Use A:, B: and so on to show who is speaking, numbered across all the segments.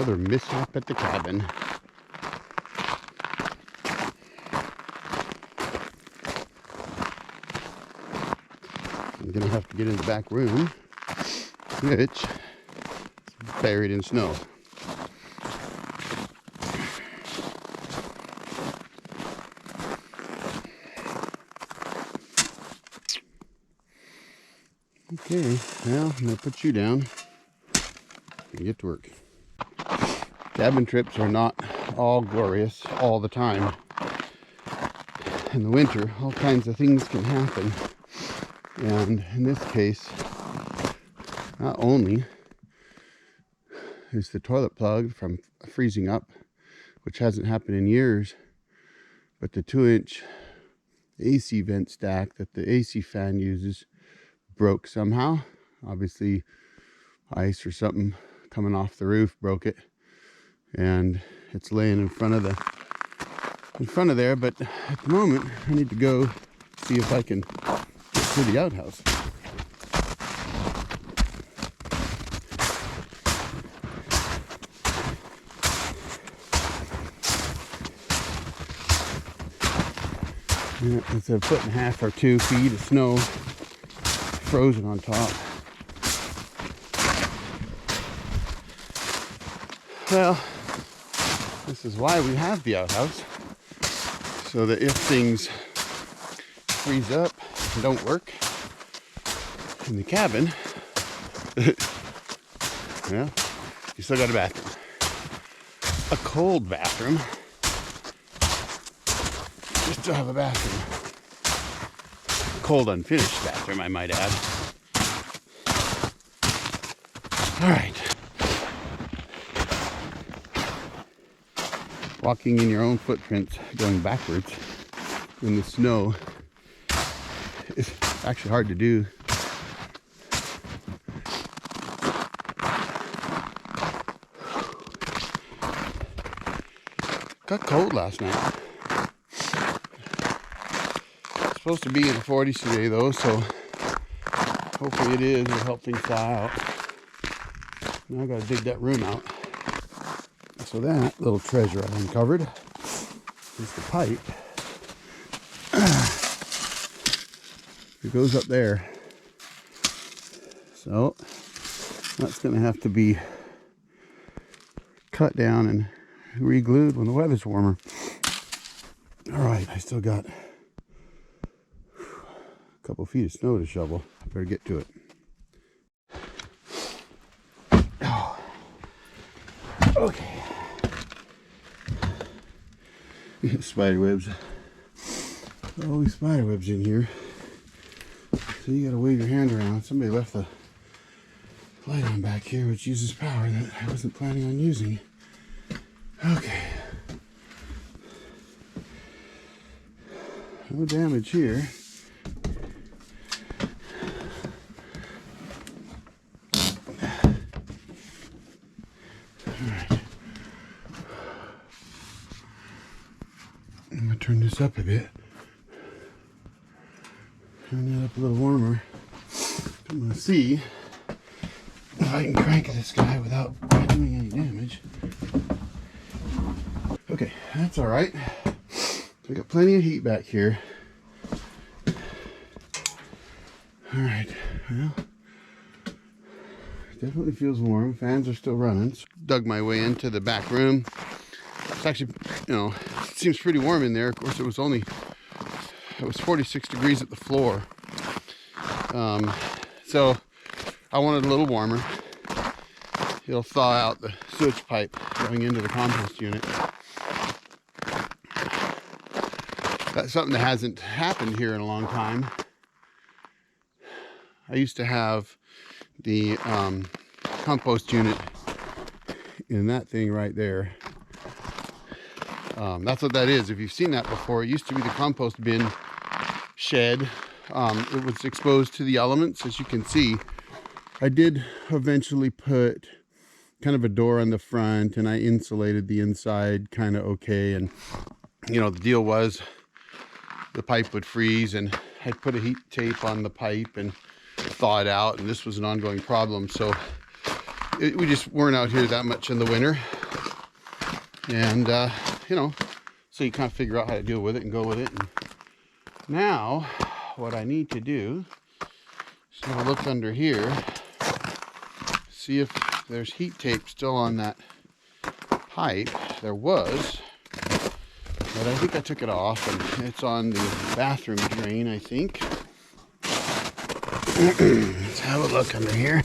A: Another mishap at the cabin. I'm gonna have to get in the back room, which is buried in snow. Okay, well, I'm gonna put you down and get to work. Cabin trips are not all glorious all the time. In the winter, all kinds of things can happen. And in this case, not only is the toilet plug from freezing up, which hasn't happened in years, but the 2-inch AC vent stack that the AC fan uses broke somehow. Obviously, ice or something coming off the roof broke it, and it's laying in front of there. But at the moment, I need to go see if I can get to the outhouse. Yeah, it's a 1.5 or 2 feet of snow frozen on top. Well, this is why we have the outhouse, so that if things freeze up and don't work in the cabin, well, you still got a bathroom. A cold bathroom. You still have a bathroom. Cold, unfinished bathroom, I might add. All right. Walking in your own footprints, going backwards in the snow is actually hard to do. Got cold last night. It's supposed to be in the 40s today though, so hopefully it is. It'll help things thaw out. Now I gotta dig that room out. So that little treasure I uncovered is the pipe. It goes up there. So that's gonna have to be cut down and re-glued when the weather's warmer. All right, I still got a couple feet of snow to shovel. I better get to it. Oh. Okay. Spider webs. Always spider webs in here. So you gotta wave your hand around. Somebody left the light on back here, which uses power that I wasn't planning on using. Okay. No damage here. Alright. I'm gonna turn this up a bit. Turn that up a little warmer. I'm gonna see if I can crank this guy without doing any damage. Okay, that's all right. We got plenty of heat back here. All right, well, definitely feels warm. Fans are still running. Dug my way into the back room. It's actually, it seems pretty warm in there. Of course, it was 46 degrees at the floor. So I wanted a little warmer. It'll thaw out the sewage pipe going into the compost unit. That's something that hasn't happened here in a long time. I used to have the compost unit in that thing right there. That's what that is. If you've seen that before, it used to be the compost bin shed. It was exposed to the elements, as you can see. I did eventually put kind of a door on the front, and I insulated the inside kind of okay. And the deal was the pipe would freeze, and I'd put a heat tape on the pipe and thaw it out, and this was an ongoing problem. So we just weren't out here that much in the winter. And, you know, so you kind of figure out how to deal with it and go with it. And now, what I need to do is have a look under here, see if there's heat tape still on that pipe. There was, but I think I took it off, and it's on the bathroom drain, I think. Let's have a look under here.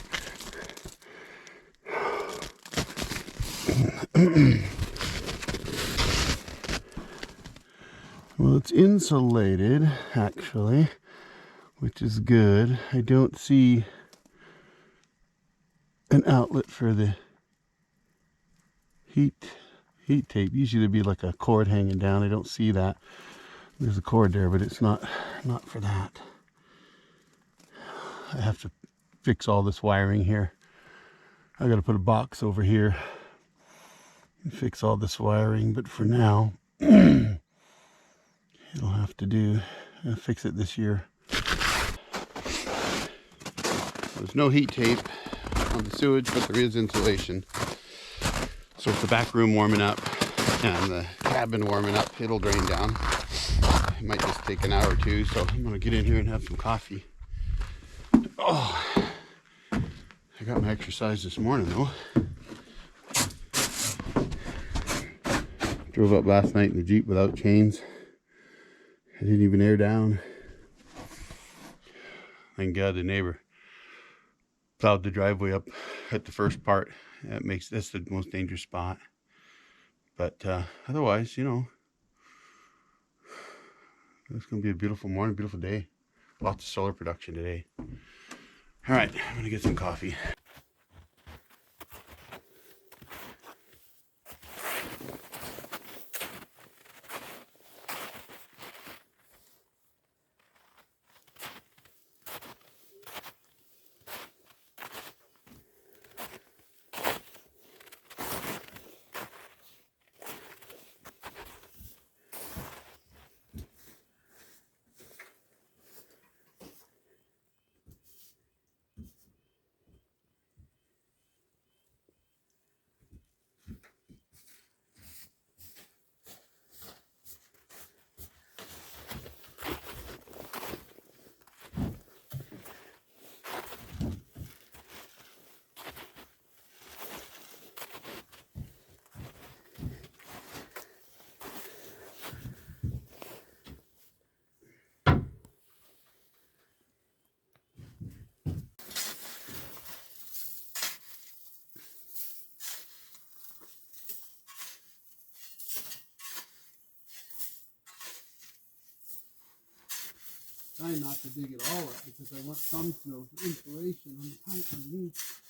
A: Well, it's insulated, actually, which is good. I don't see an outlet for the heat tape. Usually there'd be like a cord hanging down. I don't see that. There's a cord there, but it's not for that. I have to fix all this wiring here. I got to put a box over here and fix all this wiring, but for now it'll have to do. I'll fix it this year. There's no heat tape on the sewage, but there is insulation. So if the back room warming up and the cabin warming up, it'll drain down. It might just take an hour or two, so I'm gonna get in here and have some coffee. Oh, I got my exercise this morning though. Drove up last night in the Jeep without chains. I didn't even air down. Thank God the neighbor plowed the driveway up at the first part. That's the most dangerous spot. But otherwise, you know, it's gonna be a beautiful morning, beautiful day. Lots of solar production today. All right, I'm gonna get some coffee. Trying not to dig it all up because I want some insulation on the pipe underneath.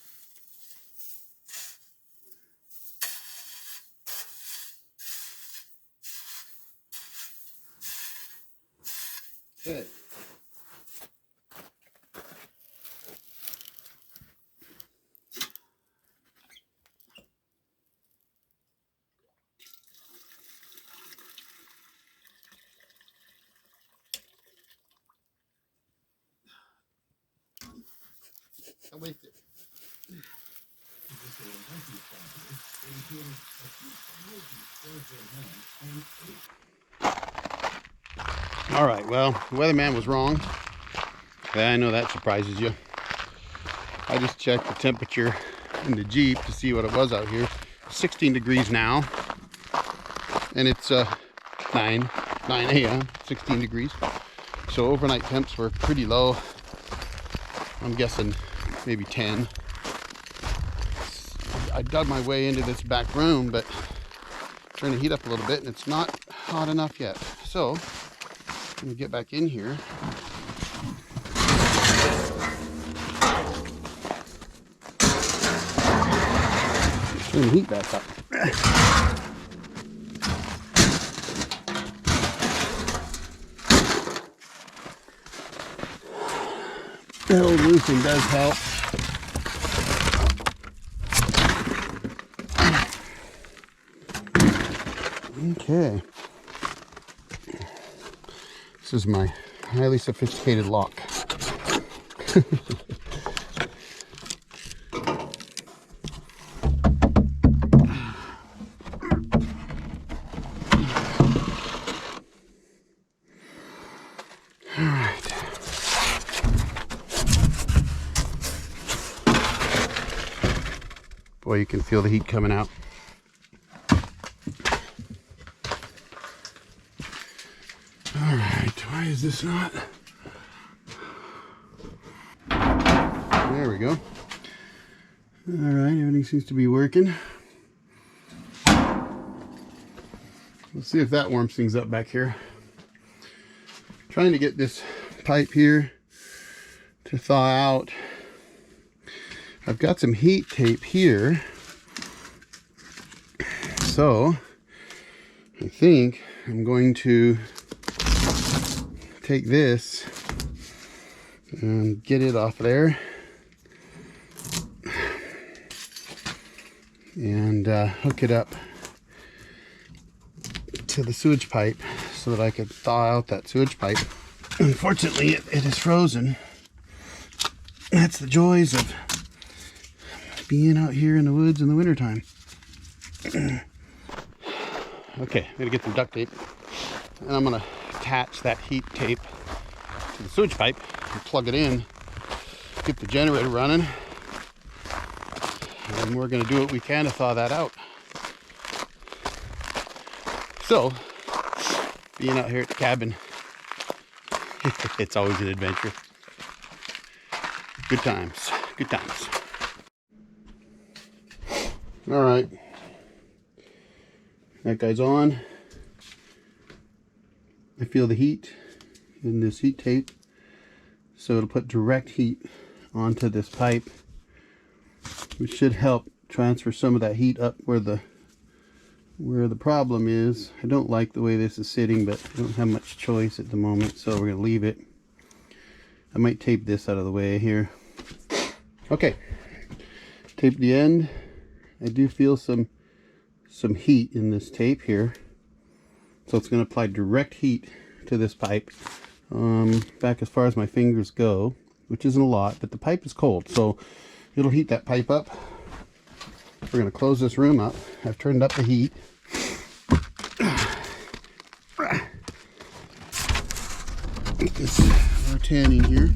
A: Good. I wasted it. All right, well, the weatherman was wrong. Yeah, I know that surprises you. I just checked the temperature in the Jeep to see what it was out here. 16 degrees now, and it's 9 a.m., 16 degrees. So overnight temps were pretty low. I'm guessing maybe 10. I dug my way into this back room, but trying to heat up a little bit, and it's not hot enough yet. So I'm gonna get back in here. Turn the heat back up. That old roofing does help. Okay. This is my highly sophisticated lock. All right. Boy, you can feel the heat coming out. All right, why is this not? There we go. All right, everything seems to be working. Let's see if that warms things up back here. Trying to get this pipe here to thaw out. I've got some heat tape here. So I think I'm going to take this and get it off there and hook it up to the sewage pipe so that I could thaw out that sewage pipe. Unfortunately, it is frozen. That's the joys of being out here in the woods in the wintertime. Okay, I'm gonna get some duct tape and I'm gonna attach that heat tape to the sewage pipe and plug it in, get the generator running, and we're gonna do what we can to thaw that out. So, being out here at the cabin, it's always an adventure. Good times, good times. All right, that guy's on. I feel the heat in this heat tape, so it'll put direct heat onto this pipe, which should help transfer some of that heat up where the problem is. I don't like the way this is sitting, but I don't have much choice at the moment, so we're gonna leave it. I might tape this out of the way here. Okay, tape the end. I do feel some heat in this tape here, so it's going to apply direct heat to this pipe, back as far as my fingers go, which isn't a lot, but the pipe is cold, so it'll heat that pipe up. We're going to close this room up. I've turned up the heat. Get this R10 in here.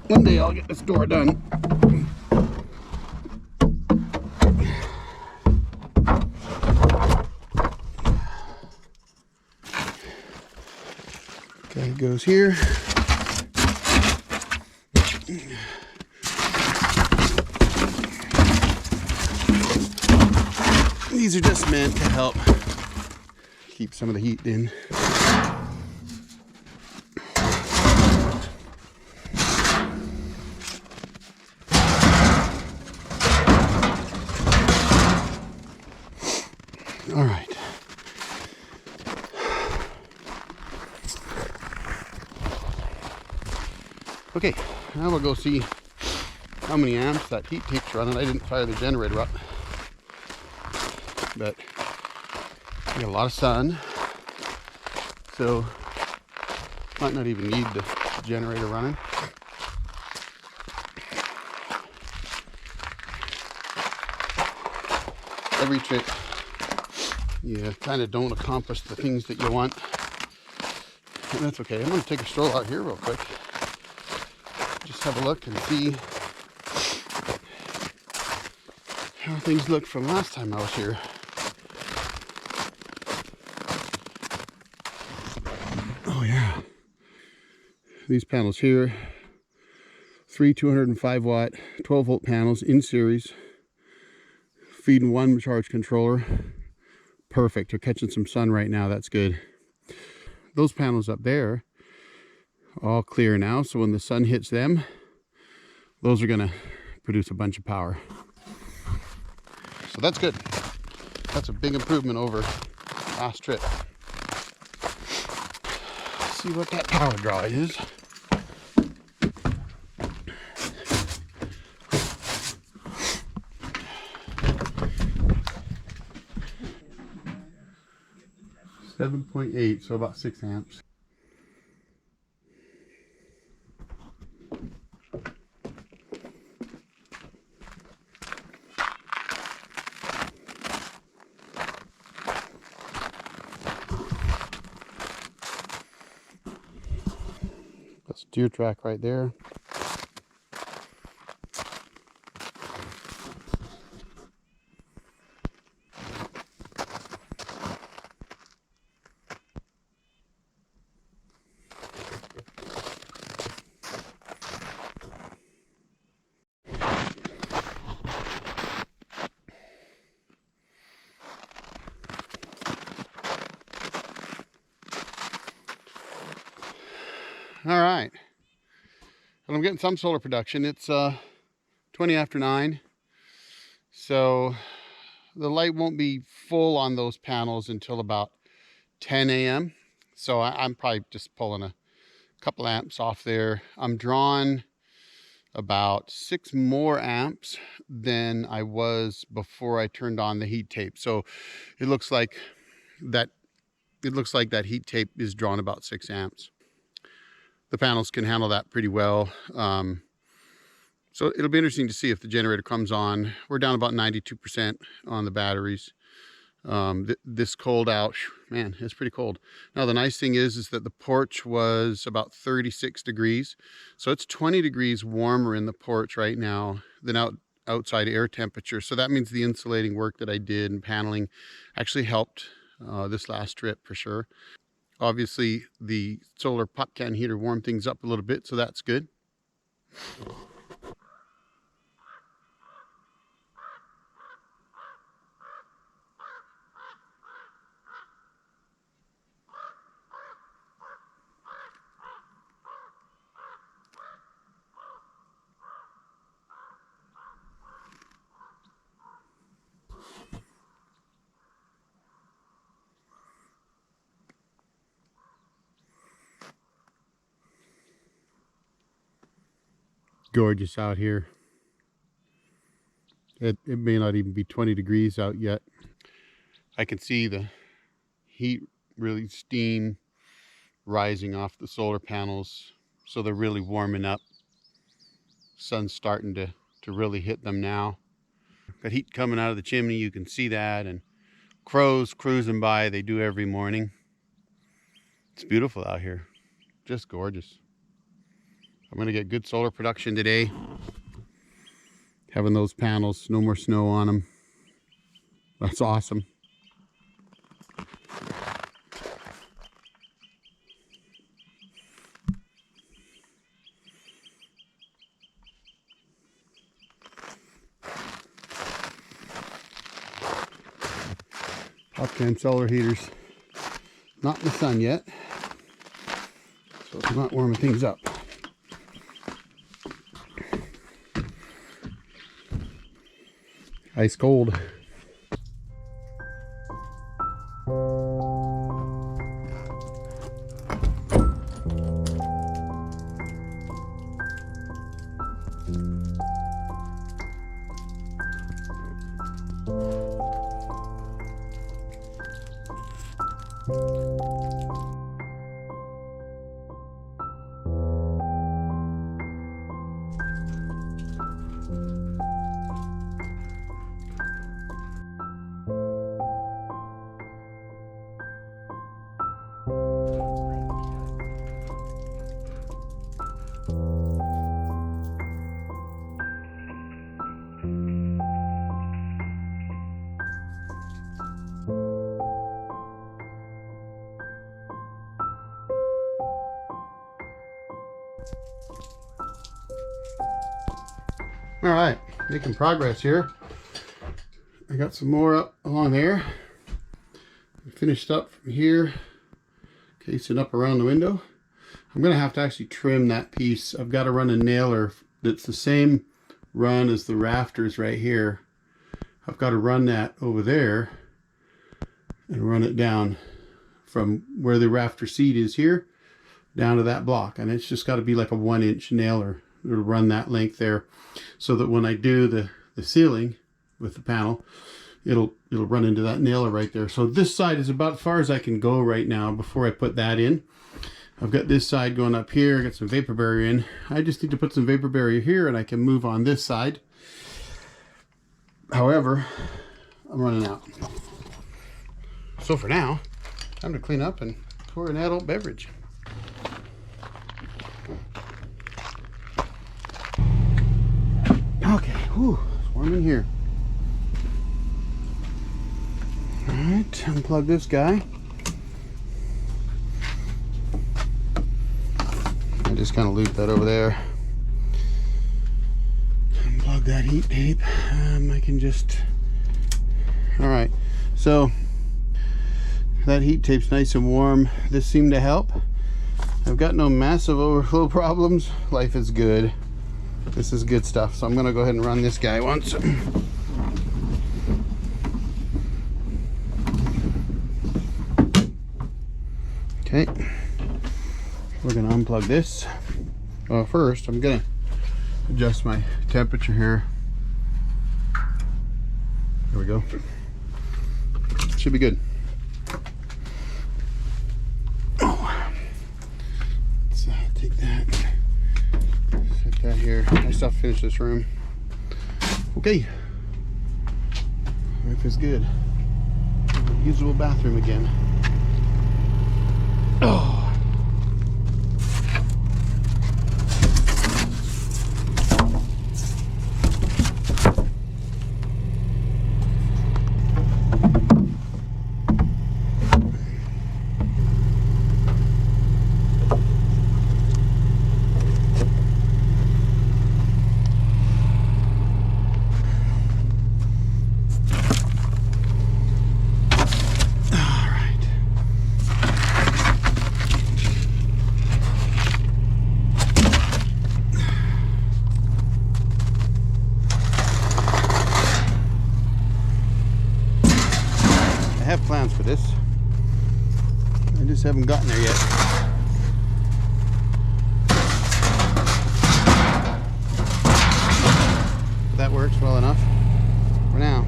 A: One day I'll get this door done. Okay, it goes here. These are just meant to help keep some of the heat in. All right. Okay, now we'll go see how many amps that heat tape's running. I didn't fire the generator up, but we got a lot of sun, so might not even need the generator running. Every trip, you kind of don't accomplish the things that you want, and that's okay. I'm going to take a stroll out here real quick, just have a look and see how things look from last time I was here. Oh yeah, these panels here, 3 205 watt 12 volt panels in series, feeding one charge controller. Perfect. They're catching some sun right now. That's good. Those panels up there, all clear now, so when the sun hits them, those are gonna produce a bunch of power. So that's good. That's a big improvement over last trip. Let's see what that power draw is. .8, so about 6 amps. Steer track right there. All right. Well, I'm getting some solar production. It's 20 after 9. So the light won't be full on those panels until about 10 a.m. So I'm probably just pulling a couple amps off there. I'm drawing about 6 more amps than I was before I turned on the heat tape. So it looks like that heat tape is drawing about 6 amps. The panels can handle that pretty well. So it'll be interesting to see if the generator comes on. We're down about 92% on the batteries. This cold out, man, it's pretty cold. Now the nice thing is that the porch was about 36 degrees. So it's 20 degrees warmer in the porch right now than outside air temperature. So that means the insulating work that I did and paneling actually helped this last trip for sure. Obviously the solar pop can heater warmed things up a little bit, so that's good. Gorgeous out here. It may not even be 20 degrees out yet. I can see the heat, really steam rising off the solar panels, so they're really warming up. Sun's starting to really hit them now. Got heat coming out of the chimney, you can see that, and crows cruising by, they do every morning. It's beautiful out here, just gorgeous. I'm gonna get good solar production today. Having those panels, no more snow on them. That's awesome. Pop can solar heaters. Not in the sun yet, so it's not warming things up. Ice cold. All right, making progress here. I got some more up along there. Finished up from here, casing up around the window. I'm gonna have to actually trim that piece. I've got to run a nailer that's the same run as the rafters right here. I've got to run that over there and run it down from where the rafter seat is here down to that block, and it's just got to be like a 1-inch nailer. It'll run that length there, so that when I do the ceiling with the panel, it'll run into that nailer right there. So this side is about as far as I can go right now before I put that in. I've got this side going up here, got some vapor barrier in. I just need to put some vapor barrier here and I can move on this side. However, I'm running out. So for now, time to clean up and pour an adult beverage. Okay, whew, it's warm in here. All right, unplug this guy. I just kind of loop that over there. Unplug that heat tape. I can just, all right, so that heat tape's nice and warm. This seemed to help. I've got no massive overflow problems. Life is good. This is good stuff. So I'm gonna go ahead and run this guy once. Okay, we're gonna unplug this. First, I'm gonna adjust my temperature here. There we go. Should be good. Oh, let's take that. Set that here. I still have to finish this room. Okay. Life is good. Usable bathroom again. Oh. I have plans for this. I just haven't gotten there yet. But that works well enough for now.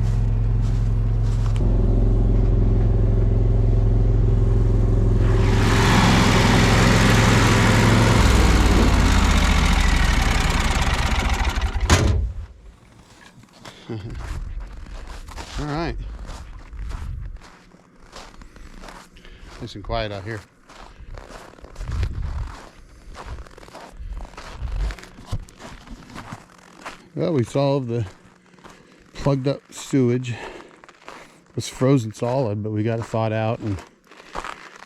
A: All right. Nice and quiet out here. Well, we solved the plugged up sewage. It was frozen solid, but we got it thawed out and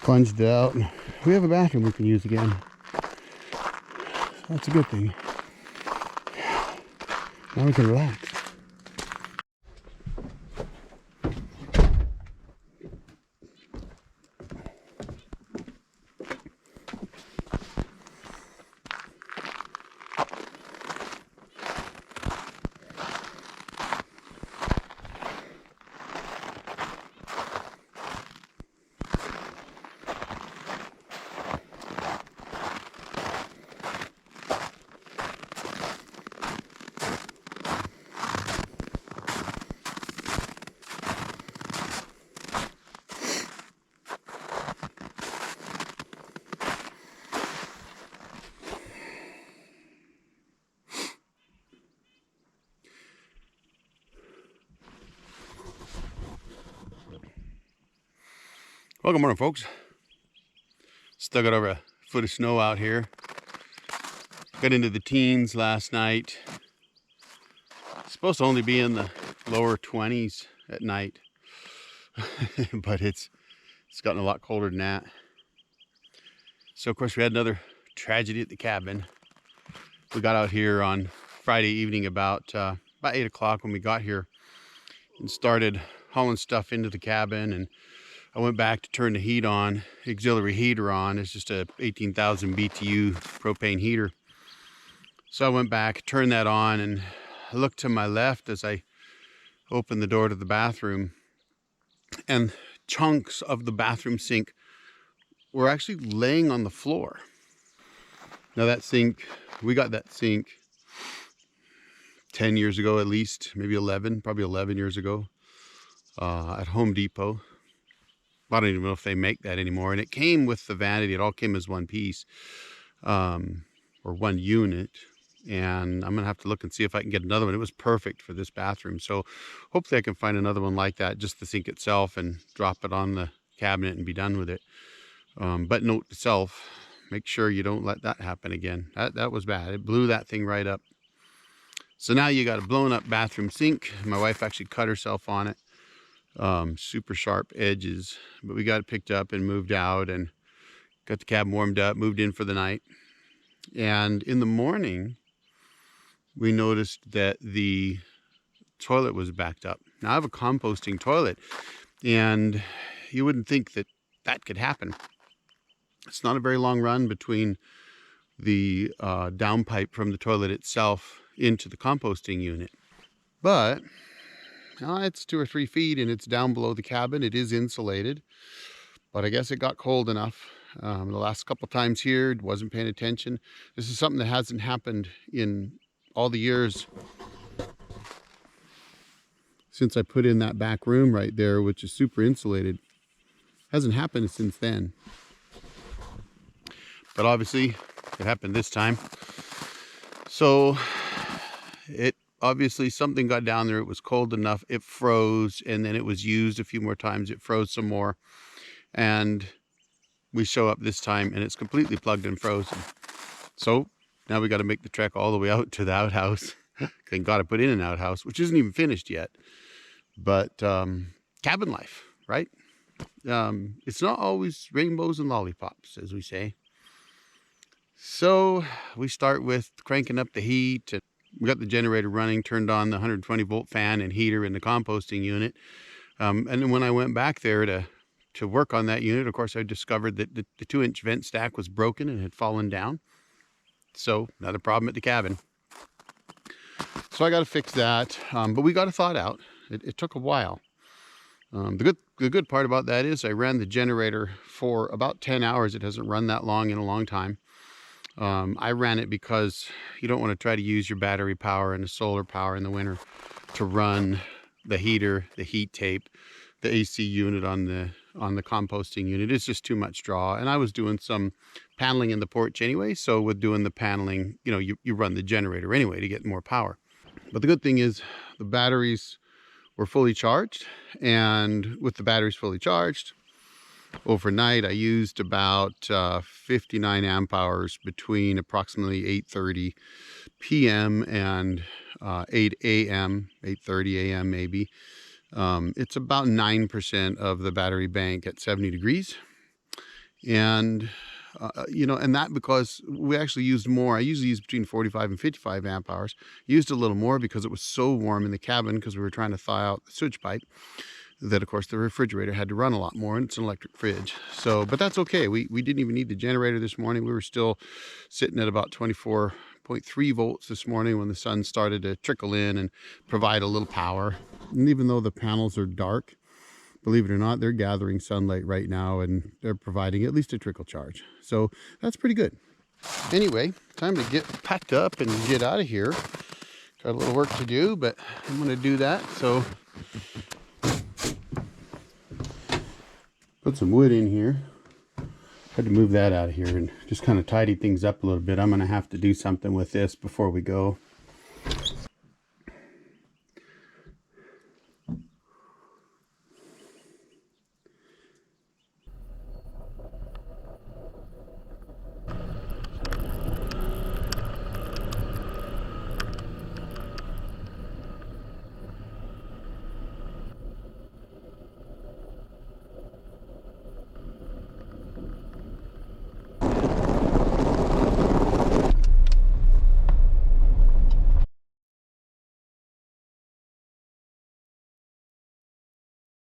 A: plunged it out. And we have a bathroom we can use again. That's a good thing. Now we can relax. Well, good morning, folks. Still got over a foot of snow out here. Got into the teens last night. It's supposed to only be in the lower 20s at night, but it's gotten a lot colder than that. So, of course, we had another tragedy at the cabin. We got out here on Friday evening about 8 o'clock when we got here and started hauling stuff into the cabin, and I went back to turn the heat on, auxiliary heater on. It's just a 18,000 BTU propane heater. So I went back, turned that on, and I looked to my left as I opened the door to the bathroom, and chunks of the bathroom sink were actually laying on the floor. Now that sink, we got that sink 10 years ago at least, maybe 11, probably 11 years ago at Home Depot. I don't even know if they make that anymore. And it came with the vanity. It all came as one piece or one unit. And I'm going to have to look and see if I can get another one. It was perfect for this bathroom. So hopefully I can find another one like that, just the sink itself, and drop it on the cabinet and be done with it. But note to self, make sure you don't let that happen again. That was bad. It blew that thing right up. So now you got a blown up bathroom sink. My wife actually cut herself on it. Super sharp edges, but we got it picked up and moved out and got the cabin warmed up, moved in for the night. And in the morning, we noticed that the toilet was backed up. Now I have a composting toilet, and you wouldn't think that that could happen. It's not a very long run between the downpipe from the toilet itself into the composting unit. But it's 2 or 3 feet and it's down below the cabin. It is insulated, but I guess it got cold enough. The last couple times here, wasn't paying attention. This is something that hasn't happened in all the years since I put in that back room right there, which is super insulated. Hasn't happened since then. But obviously it happened this time. So it obviously something got down there. It was cold enough. It froze, and then it was used a few more times. It froze some more, and we show up this time and it's completely plugged and frozen. So now we got to make the trek all the way out to the outhouse. Thank God I put in an outhouse, which isn't even finished yet. But cabin life, right? It's not always rainbows and lollipops, as we say. So we start with cranking up the heat. We got the generator running, turned on the 120 volt fan and heater in the composting unit. And then when I went back there to work on that unit, of course, I discovered that the 2-inch vent stack was broken and had fallen down. So another problem at the cabin. So I got to fix that. But we got it thawed out. It took a while. The good part about that is I ran the generator for about 10 hours. It hasn't run that long in a long time. I ran it because you don't want to try to use your battery power and the solar power in the winter to run the heater, the heat tape, the AC unit on the composting unit. It's just too much draw. And I was doing some paneling in the porch anyway. So with doing the paneling, you run the generator anyway to get more power. But the good thing is the batteries were fully charged, and with the batteries fully charged, overnight I used about 59 amp hours between approximately 8:30 p.m. and 8 a.m., 8:30 a.m. maybe. It's about 9% of the battery bank at 70 degrees. And and that because we actually used more. I usually use between 45 and 55 amp hours. Used a little more because it was so warm in the cabin because we were trying to thaw out the sewage pipe that, of course, the refrigerator had to run a lot more, and it's an electric fridge. So, but that's okay. We didn't even need the generator this morning. We were still sitting at about 24.3 volts this morning when the sun started to trickle in and provide a little power. And even though the panels are dark, believe it or not, they're gathering sunlight right now and they're providing at least a trickle charge. So that's pretty good. Anyway, time to get packed up and get out of here. Got a little work to do, but I'm going to do that. So put some wood in here. Had to move that out of here and just kind of tidy things up a little bit. I'm going to have to do something with this before we go.